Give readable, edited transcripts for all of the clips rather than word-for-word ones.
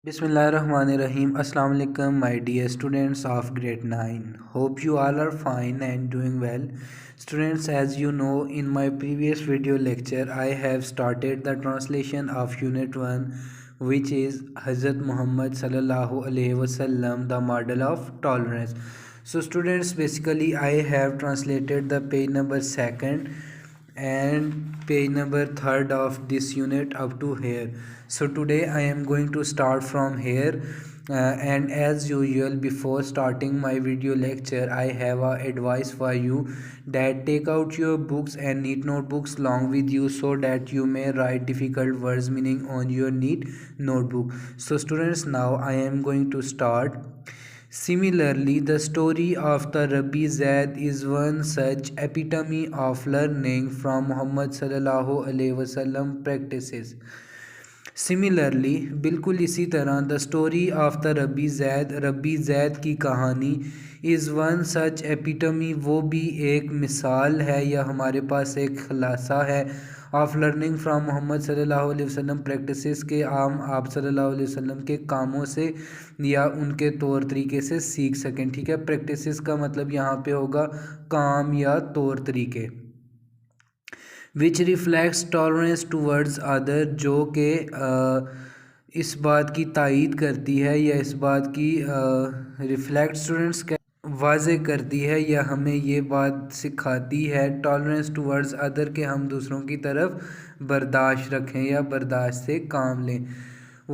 Bismillahirrahmanirrahim. Assalamu alaikum, my dear students of grade 9. Hope you all are fine and doing well. Students, as you know, in my previous video lecture, I have started the translation of Unit 1, which is Hazrat Muhammad Sallallahu Alaihi Wasallam, the model of tolerance. So, students, basically, I have translated the page number 2nd and page number 3rd of this unit up to here. So today I am going to start from here, and as usual, before starting my video lecture, I have a advice for you that take out your books and neat notebooks along with you so that you may write difficult words meaning on your neat notebook. So students, now I am going to start. Similarly, the story of the Rabbi Zaid is one such epitome of learning from Muhammad sallallahu alaihi wasallam practices. Similarly, बिल्कुल इसी तरह the story of the रबी ज़ैद की कहानी is one such epitome, वो भी एक मिसाल है या हमारे पास एक खुलासा है ऑफ लर्निंग फ्राम मोहम्मद सल्लल्लाहु अलैहि वसल्लम प्रैक्टिसेस के आप सल्लल्लाहु अलैहि वसल्लम के कामों से या उनके तौर तरीके से सीख सकें। ठीक है, प्रैक्टिसेस का मतलब यहाँ पे होगा काम या तौर तरीके। विच रिफ्लेक्ट्स टॉलरेंस टूवर्ड्स अदर, जो कि इस बात की तायीद करती है या इस बात की रिफ्लेक्ट स्टूडेंट्स वाज़े करती है या हमें ये बात सिखाती है टॉलरेंस टूवर्ड्स अदर के हम दूसरों की तरफ बर्दाश्त रखें या बर्दाश्त से काम लें।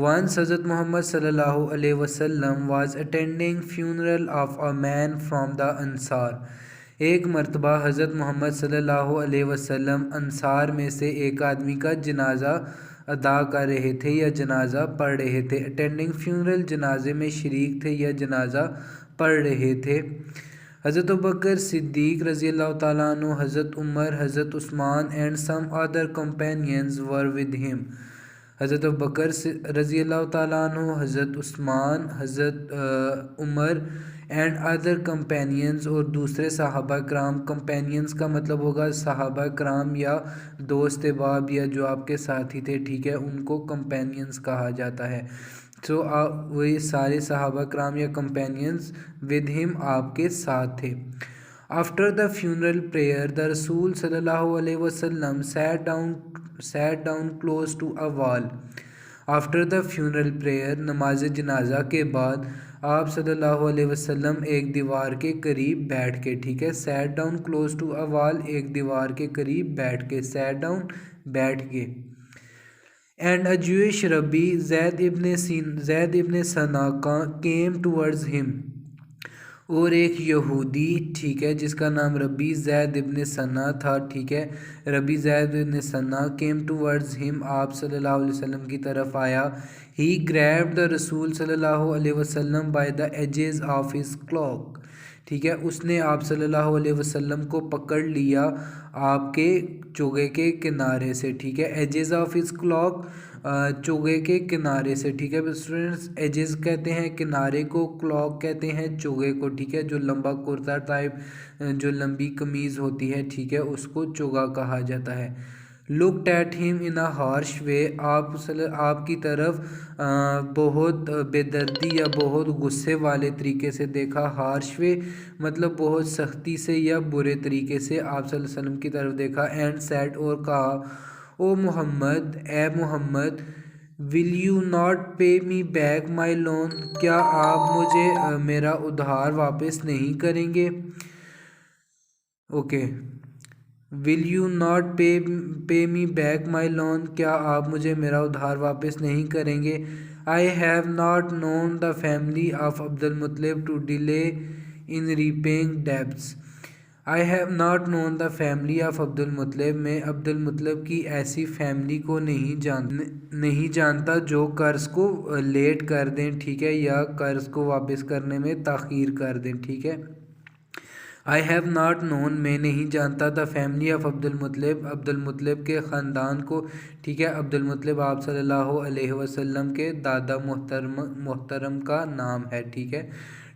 Once Hazrat Muhammad sallallahu alaihi wasallam was attending funeral of a man from the Ansar. एक मरतबा हज़रत मोहम्मद सल्लल्लाहु अलैहि वसल्लम अंसार में से एक आदमी का जनाजा अदा कर रहे थे या जनाजा पढ़ रहे थे। अटेंडिंग फ्यूनरल, जनाजे में शरीक थे या जनाजा पढ़ रहे थे। हज़रत बकर सिद्दीक रज़ी अल्लाह ताला अन्हु, हज़रत उमर, हज़रत Usman and some other companions were with him. हज़रत बकर रज़ी अल्लाह ताला अन्हु, हज़रत उस्मान, हज़रत उमर एंड अदर कंपेनियंस और दूसरे सहाबा कराम। कंपेनियंस का मतलब होगा सहाबा कराम या दोस्त बाब या जो आपके साथी थे, ठीक है, उनको कंपेनियंस कहा जाता है। सो वही सारे सहाबा कराम या कंपेनियंस विद हिम आपके साथ थे। After the funeral prayer the रसूल सल्लल्लाहु अलैहि वसल्लम sat down close to a wall. After the funeral prayer, नमाज जनाजा के बाद आप सल्लल्लाहु अलैहि वसल्लम एक दीवार के करीब बैठ के, ठीक है, sat down close to a wall, एक दीवार के करीब बैठ के, सैट डाउन बैठ के। And a Jewish rabi Zaid ibn Sana came towards him, और एक यहूदी, ठीक है, जिसका नाम रबी ज़ैद इब्न सन्ना था, ठीक है, रबी ज़ैद इब्न सन्ना केम टूवर्ड्स हिम, आप सल्लल्लाहु अलैहि वसल्लम की तरफ आया। ही ग्रैब्ड द रसूल सल्लल्लाहु अलैहि वसल्लम by the edges of his cloak, ठीक है, उसने आप सल्लल्लाहु अलैहि वसल्लम को पकड़ लिया आपके चोगे के किनारे से, ठीक है, एजेस ऑफ हिज क्लॉक, चोगे के किनारे से, ठीक है स्टूडेंट्स। एजेस कहते हैं किनारे को, क्लॉक कहते हैं चोगे को, ठीक है, जो लंबा कुर्ता टाइप जो लंबी कमीज़ होती है, ठीक है, उसको चोगा कहा जाता है। Looked at him in a harsh way, आपकी तरफ बहुत बेदर्दी या बहुत गुस्से वाले तरीके से देखा। हार्श वे मतलब बहुत सख्ती से या बुरे तरीके से आप सल्लल्लाहु अलैहि वसल्लम की तरफ देखा। एंड सेड, और कहा, ओ मोहम्मद, ए मोहम्मद, विल यू नॉट पे मी बैक माई लोन, क्या आप मुझे मेरा उधार वापस नहीं करेंगे। ओके, विल यू नॉट पे मी बैक माई लोन, क्या आप मुझे मेरा उधार वापस नहीं करेंगे। I have not known the family of Abdul Muttalib to delay in repaying debts. I have not known the family of Abdul Muttalib, मैं अब्दुल मुत्तलिब की ऐसी फैमिली को नहीं जानता जो कर्ज़ को लेट कर दें, ठीक है, या कर्ज़ को वापस करने में ताख़ीर कर दें, ठीक है। आई हैव नॉट नोन, मैं नहीं जानता था, फैमिली ऑफ अब्दुल मुत्तलिब के ख़ानदान को, ठीक है, अब्दुल मुत्तलिब आप सल्लल्लाहु अलैहि वसल्लम के दादा मोहतरम का नाम है, ठीक है।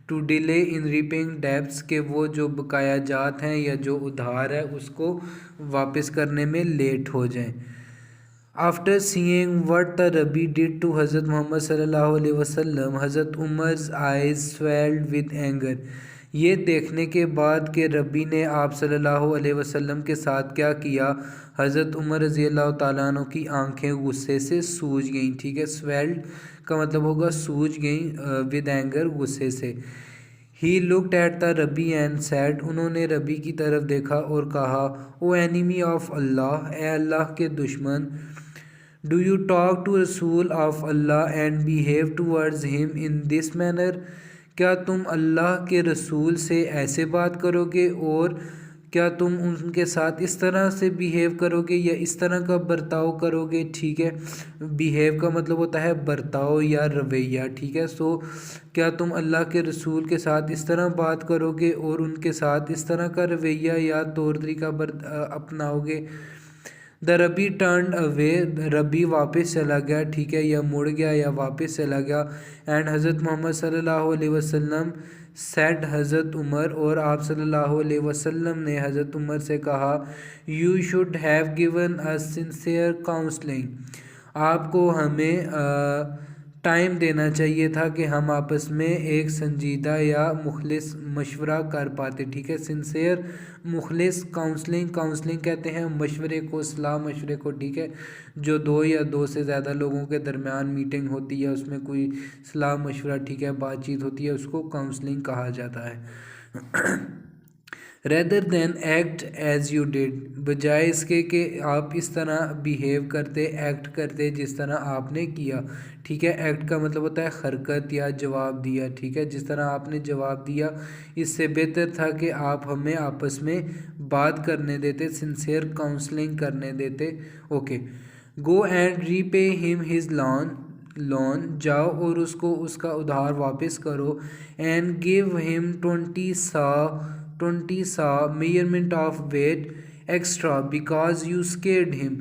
To delay in repaying debts, के वो जो बकाया जात हैं या जो उधार है उसको वापस करने में लेट हो जाएं। After seeing what the Rabbi did to Hazrat Muhammad sallallahu alaihi wasallam, Hazrat Umar's eyes swelled with anger. یہ دیکھنے کے بعد کہ ربی نے آپ صلی اللہ علیہ وسلم کے ساتھ کیا کیا، حضرت عمر رضی اللہ تعالیٰ عنہ کی آنکھیں غصے سے سوج گئیں. ٹھیک ہے، سویلڈ کا مطلب ہوگا سوج گئیں ود اینگر، غصے سے. ہی لکڈ ایٹ دا ربی اینڈ سیڈ، انہوں نے ربی کی طرف دیکھا اور کہا، او اینیمی آف اللہ، اے اللہ کے دشمن، ڈو یو ٹاک ٹو رسول of Allah and behave towards ہم ان دس مینر، کیا تم اللہ کے رسول سے ایسے بات کرو گے اور کیا تم ان کے ساتھ اس طرح سے بیہیو کرو گے یا اس طرح کا برتاؤ کرو گے. ٹھیک ہے، بیہیو کا مطلب ہوتا ہے برتاؤ یا رویہ. ٹھیک ہے، سو کیا تم اللہ کے رسول کے ساتھ اس طرح بات کرو گے اور ان کے ساتھ اس طرح کا رویہ یا طور طریقہ اپناؤ گے. دا ربی ٹرنڈ اوے، ربی واپس چلا گیا. ٹھیک ہے، یا مڑ گیا یا واپس چلا گیا. اینڈ حضرت محمد صلی اللہ علیہ وسلم سیڈ، حضرت عمر اور آپ صلی اللہ علیہ وسلم نے حضرت عمر سے کہا، you should have given us sincere counselling, آپ کو ہمیں ٹائم دینا چاہیے تھا کہ ہم آپس میں ایک سنجیدہ یا مخلص مشورہ کر پاتے. ٹھیک ہے، سنسیئر مخلص کاؤنسلنگ، کاؤنسلنگ کہتے ہیں مشورے کو، صلاح مشورے کو. ٹھیک ہے، جو دو یا دو سے زیادہ لوگوں کے درمیان میٹنگ ہوتی ہے، اس میں کوئی صلاح مشورہ، ٹھیک ہے، بات چیت ہوتی ہے، اس کو کاؤنسلنگ کہا جاتا ہے. Rather than act as you did, بجائے اس کے کہ آپ اس طرح بیہیو کرتے، ایکٹ کرتے جس طرح آپ نے کیا. ٹھیک ہے، ایکٹ کا مطلب ہوتا ہے حرکت یا جواب دیا. ٹھیک ہے، جس طرح آپ نے جواب دیا اس سے بہتر تھا کہ آپ ہمیں آپس میں بات کرنے دیتے، سنسیئر کاؤنسلنگ کرنے دیتے. اوکے، گو اینڈ ری پے ہم ہز لون، جاؤ اور اس کو اس کا ادھار واپس کرو. اینڈ گیو ہم 20 سا measurement of weight extra because you scared him,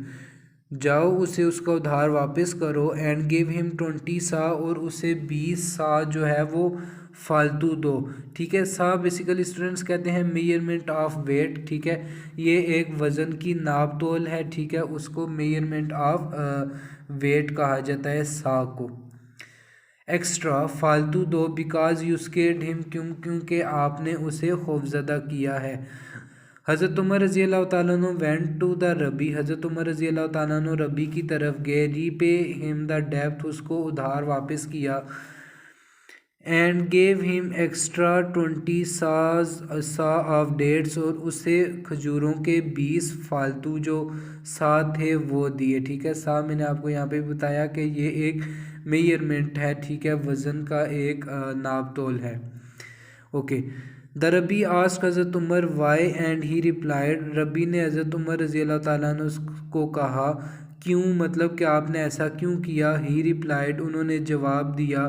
جاؤ اسے اس کا ادھار واپس کرو. اینڈ گیو ہم 20 سا، اور اسے 20 سا جو ہے وہ فالتو دو. ٹھیک ہے، سا بیسیکلی اسٹوڈنٹس کہتے ہیں میئرمنٹ آف ویٹ. ٹھیک ہے، یہ ایک وزن کی ناپ تول ہے. ٹھیک ہے، اس کو میئرمنٹ آف ویٹ کہا جاتا ہے، سا کو. ایکسٹرا فالتو دو، بیکاز یو اسکیئرڈ ہم، کیونکہ آپ نے اسے خوفزدہ کیا ہے. حضرت عمر رضی اللہ تعالیٰ عنہ وینٹ ٹو دا ربی، حضرت عمر رضی اللہ تعالیٰ عنہ ربی کی طرف گئے. ری پے ہم دا ڈیبٹ، اس کو ادھار واپس کیا. اینڈ گیو ہم ایکسٹرا 20 سا آف ڈیٹس، اور اسے کھجوروں کے 20 فالتو جو سا تھے وہ دیے. ٹھیک ہے، سا میں نے آپ کو یہاں پہ بتایا کہ یہ ایک میئرمنٹ ہے. ٹھیک ہے، وزن کا ایک ناپ تول ہے. اوکے، دا ربی آسک حضرت عمر وائی اینڈ ہی ریپلائڈ، ربی نے حضرت عمر رضی اللہ تعالیٰ عنہ کو کہا کیوں، مطلب کہ آپ نے ایسا کیوں کیا. ہی ریپلائڈ، انہوں نے جواب دیا،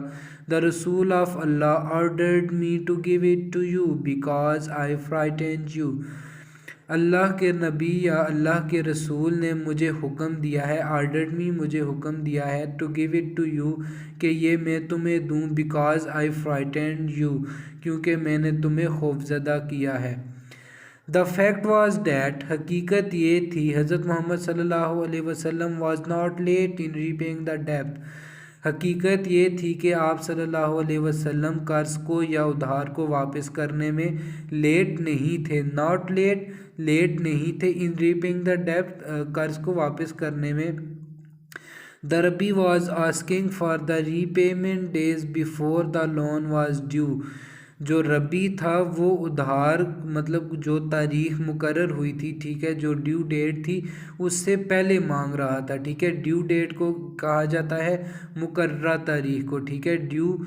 دا رسول آف اللہ ordered me to give it to you because I frightened you, اللہ کے نبی یا اللہ کے رسول نے مجھے حکم دیا ہے، آرڈرڈ می مجھے حکم دیا ہے، to give it to you کہ یہ میں تمہیں دوں، بیکاز آئی فرائٹنڈ یو کیونکہ میں نے تمہیں خوفزدہ کیا ہے. دا فیکٹ واز دیٹ، حقیقت یہ تھی، حضرت محمد صلی اللہ علیہ وسلم was not late in repaying the ڈیبٹ، حقیقت یہ تھی کہ آپ صلی اللہ علیہ وسلم قرض کو یا ادھار کو واپس کرنے میں لیٹ نہیں تھے. ناٹ لیٹ، لیٹ نہیں تھے. ان ریپیئنگ دا ڈیبٹ، قرض کو واپس کرنے میں. The rabbi was asking for the repayment days before the loan was due, جو ربی تھا وہ ادھار مطلب جو تاریخ مقرر ہوئی تھی، ٹھیک ہے، جو ڈیو ڈیٹ تھی اس سے پہلے مانگ رہا تھا. ٹھیک ہے، ڈیو ڈیٹ کو کہا جاتا ہے مقررہ تاریخ کو. ٹھیک ہے، ڈیو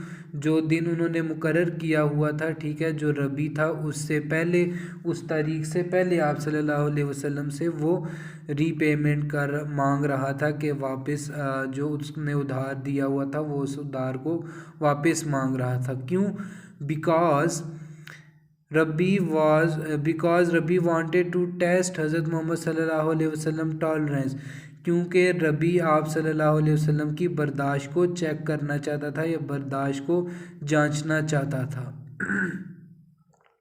جو دن انہوں نے مقرر کیا ہوا تھا، ٹھیک ہے، جو ربی تھا اس سے پہلے، اس تاریخ سے پہلے آپ صلی اللہ علیہ وسلم سے وہ ری پیمنٹ مانگ رہا تھا کہ واپس جو اس نے ادھار دیا ہوا تھا وہ اس ادھار کو واپس مانگ رہا تھا. کیوں؟ بیکاز ربی وانٹیڈ ٹو ٹیسٹ حضرت محمد صلی اللہ علیہ وسلم ٹالرنس، کیونکہ ربی آپ صلی اللہ علیہ وسلم کی برداشت کو چیک کرنا چاہتا تھا یا برداشت کو جانچنا چاہتا تھا.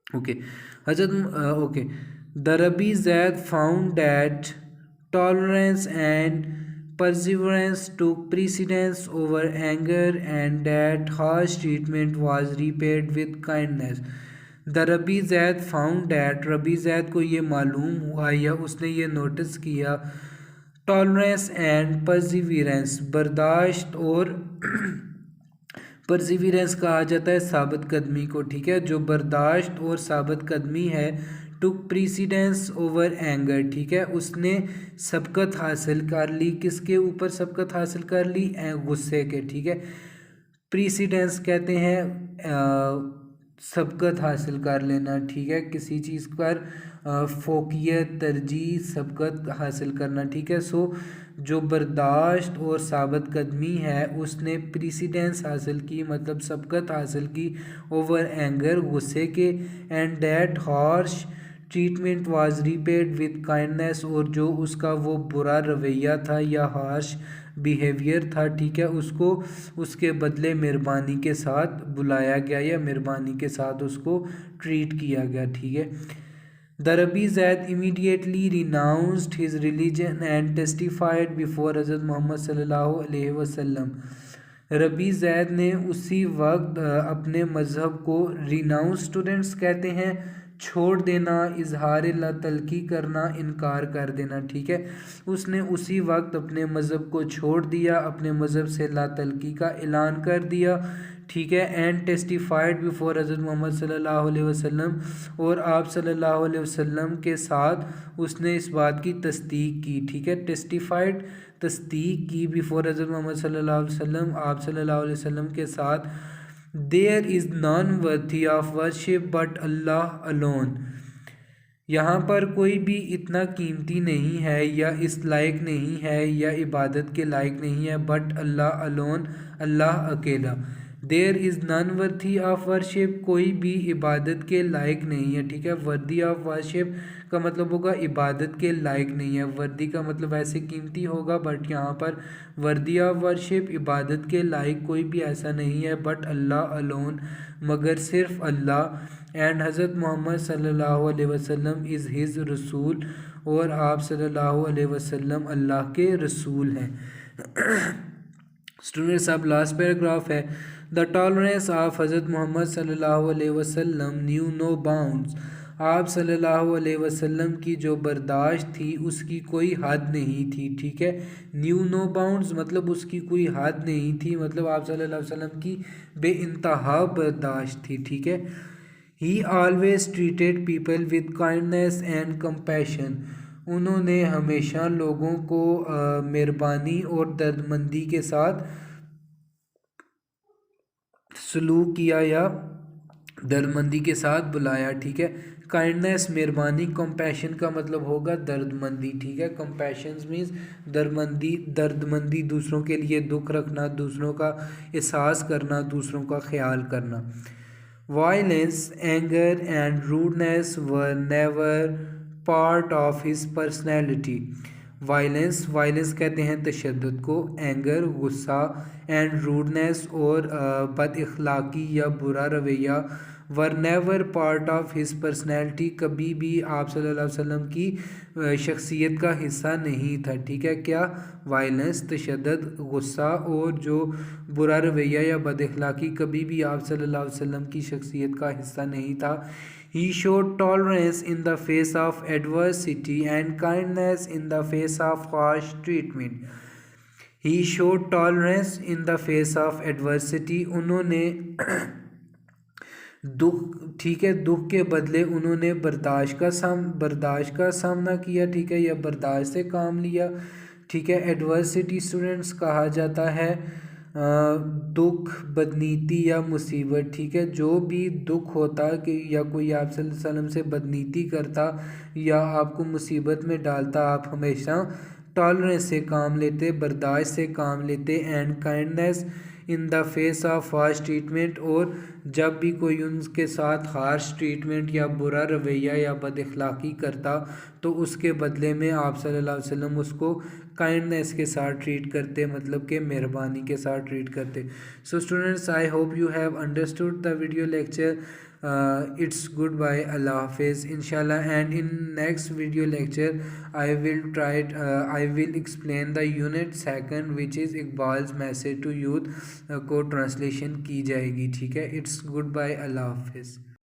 Okay, okay, the rabbi Zaid found that tolerance and perseverance took precedence over anger, and that harsh treatment was repaid with kindness. The Rabbi Zaid found that Rabbi Zaid को ये मालूम हुआ या उसने ये नोटिस किया, टॉलरेंस एंड परसिवियरेंस, बर्दाश्त और परसिवियरेंस कहा जाता है साबित कदमी को, ठीक है। जो बर्दाश्त और साबित कदमी है, टुक प्रीसीडेंस ओवर एंगर, ठीक है, उसने सबकत हासिल कर ली। किसके ऊपर सबकत हासिल कर ली? गुस्से के, ठीक है। प्रीसीडेंस कहते हैं सबकत हासिल कर लेना, ठीक है, किसी चीज़ पर फोकियत, तरजीह, सबकत हासिल करना, ठीक है। सो जो बर्दाश्त और साबित कदमी है उसने प्रीसीडेंस हासिल की, मतलब सबकत हासिल की ओवर एंगर, गुस्से के, and that harsh treatment was repaid with kindness, और जो उसका वो बुरा रवैया था या हार्श बिहेवियर था, ठीक है, उसको उसके बदले मेहरबानी के साथ बुलाया गया या मेहरबानी के साथ उसको ट्रीट किया गया, ठीक है। The Rabbi Zaid immediately renounced his religion and testified before Hazrat Muhammad sallallahu alaihi wasallam. रबी ज़ैद ने उसी वक्त अपने मज़हब को रिनाउंस स्टूडेंट्स कहते हैं छोड़ देना, इजहार ला तलकी करना, इनकार कर देना, ठीक है। उसने उसी वक्त अपने मज़हब को छोड़ दिया, अपने मज़हब से ला तलकी का ऐलान कर दिया, ठीक है। एंड टेस्टिफाइड बिफोर हज़रत मोहम्मद सल्लल्लाहु अलैहि वसल्लम, और आप सल्लल्लाहु अलैहि वसल्लम के साथ उसने इस बात की तस्दीक की, ठीक है। टेस्टिफाइड तस्दीक की बिफोर हज़रत मोहम्मद सल्लल्लाहु अलैहि वसल्लम, आप सल्लल्लाहु अलैहि वसल्लम के साथ। There is none worthy of worship but Allah alone, यहाँ पर कोई भी इतना कीमती नहीं है या इस लायक नहीं है या इबादत के लायक नहीं है, बट अल्लाह अलोन, अल्लाह अकेला। There is none worthy of worship, कोई भी इबादत के लायक नहीं है, ठीक है। वर्दी ऑफ वर्शिप का मतलब होगा इबादत के लायक नहीं है, वर्दी का मतलब ऐसे कीमती होगा, बट यहाँ पर वर्दी ऑफ वर्शिप, इबादत के लायक कोई भी ऐसा नहीं है, बट अल्लाह अलोन, मगर सिर्फ अल्लाह। एंड हज़रत मोहम्मद सल्लल्लाहु अलैहि वसल्लम इज़ हिज़ रसूल, और आप सल्लल्लाहु अलैहि वसल्लम अल्लाह के रसूल हैं। स्टूडेंट्स, अब लास्ट पैराग्राफ है। द टॉलरेंस ऑफ हज़रत मोहम्मद सल्लल्लाहु अलैहि वसल्लम न्यू नो बाउंड्स, आप सल्लल्लाहु अलैहि वसल्लम की जो बर्दाश्त थी उसकी कोई हद नहीं थी, ठीक है। न्यू नो बाउंड्स मतलब उसकी कोई हद नहीं थी, मतलब आप सल्लल्लाहु अलैहि वसल्लम की बेइंतहा बर्दाश्त थी, ठीक है। ही always treated people with kindness and compassion, उन्होंने हमेशा लोगों को मेहरबानी और दर्दमंदी के साथ सलूक किया या दर्दमंदी के साथ बुलाया, ठीक है। काइंडनेस मेहरबानी, कंपैशन का मतलब होगा दर्दमंदी, ठीक है। कंपैशन मीन्स दर्दमंदी, दूसरों के लिए दुख रखना, दूसरों का एहसास करना, दूसरों का ख्याल करना। Violence, anger and rudeness were never part of his personality. Violence कहते हैं तशद्दुद को, एंगर गुस्सा, एंड रूडनेस और बद इखलाकी या बुरा रवैया, were never part of his personality, कभी भी आप सल्लल्लाहु अलैहि वसल्लम की शख्सियत का हिस्सा नहीं था, ठीक है। क्या? वायलेंस, तशद्दुद, गुस्सा और जो बुरा रवैया या बद इखलाकी कभी भी आप सल्लल्लाहु अलैहि वसल्लम की शख्सियत का हिस्सा नहीं था। He showed tolerance in the face of adversity and kindness in the face of harsh treatment. He showed tolerance in the face of adversity. उन्होंने दुख, ठीक है, दुख के बदले उन्होंने बर्दाश्त का सामना किया, ठीक है, या बर्दाश्त से काम लिया, ठीक है। एडवर्सिटी स्टूडेंट्स कहा जाता है दुख, बदनीति या मुसीबत, ठीक है। जो भी दुख होता कि या कोई आप सल्लल्लाहु अलैहि वसल्लम से बदनीति करता या आपको मुसीबत में डालता, आप हमेशा टॉलरेंस से काम लेते, बर्दाश्त से काम लेते, and kindness in the face of harsh treatment, और जब भी कोई उनके साथ हार्श ट्रीटमेंट या बुरा रवैया या बद इखलाकी करता तो उसके बदले में आप सल्लल्लाहु अलैहि वसल्लम उसको काइंडनेस के साथ ट्रीट करते, मतलब कि मेहरबानी के साथ ट्रीट करते। So students, I hope you have understood the video lecture. It's goodbye, Allah Hafiz, inshallah. And in next video lecture I will explain the unit second, which is Iqbal's message to youth, को translation की जाएगी. ठीक है. It's goodbye, Allah Hafiz.